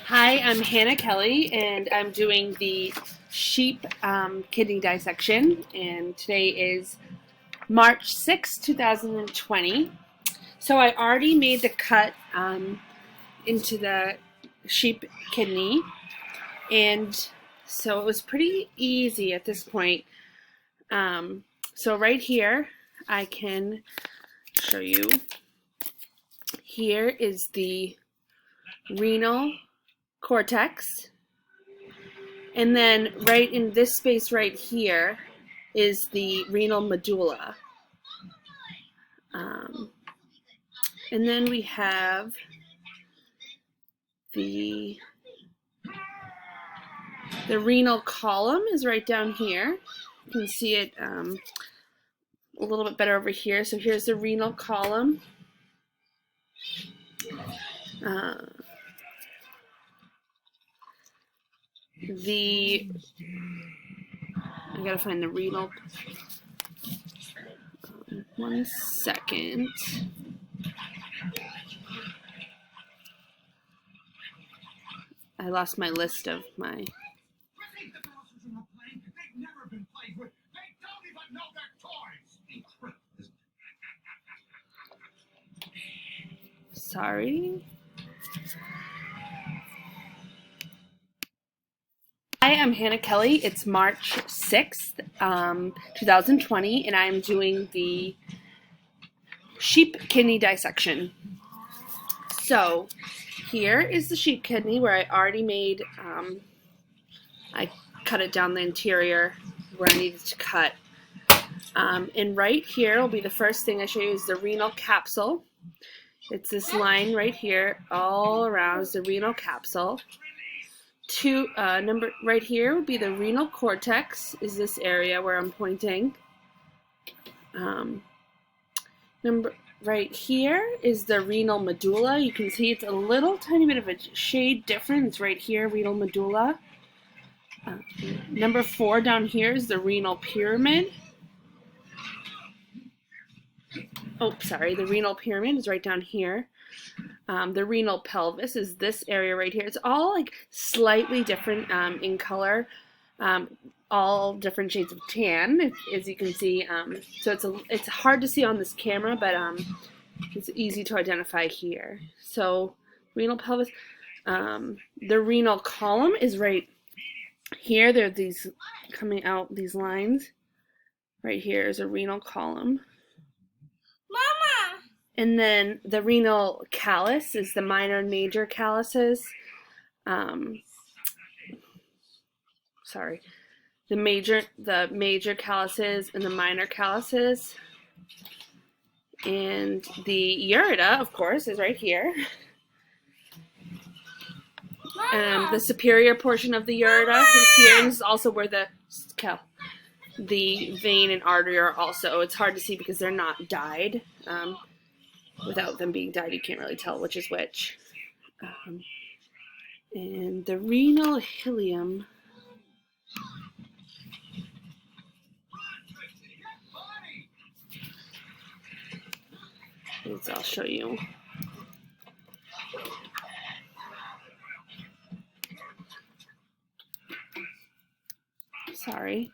Hi, I'm Hannah Kelly, and I'm doing the sheep kidney dissection. And today is March 6, 2020. So I already made the cut into the sheep kidney, and so it was pretty easy at this point. So right here, I can show you. Here is the renal cortex. And then right in this space right here is the renal medulla. And then we have the renal column is right down here. You can see it a little bit better over here. So here's the renal column. I gotta find the renal. One second. I lost my list of my. Sorry. Hi, I'm Hannah Kelly. It's March 6th, 2020, and I'm doing the sheep kidney dissection. So here is the sheep kidney where I already made, I cut it down the interior where I needed to cut. And right here will be the first thing I show you is the renal capsule. It's this line right here all around is the renal capsule. Right here would be the renal cortex, is this area where I'm pointing. Right here is the renal medulla. You can see it's a little tiny bit of a shade difference right here, renal medulla. Number 4 down here is the renal pyramid. Oh, sorry, the renal pyramid is right down here. The renal pelvis is this area right here. It's all like slightly different in color, all different shades of tan, as you can see. So it's hard to see on this camera, but it's easy to identify here. So renal pelvis, the renal column is right here. There are these coming out, these lines. Right here is a renal column. And then the renal callus is the minor and major calluses. The major calluses and the minor calluses. And the ureter, of course, is right here. The superior portion of the ureter is here, and this is also where the vein and artery are also. It's hard to see because they're not dyed. Without them being dyed, you can't really tell which is which. And the renal ileum is, I'll show you. Sorry.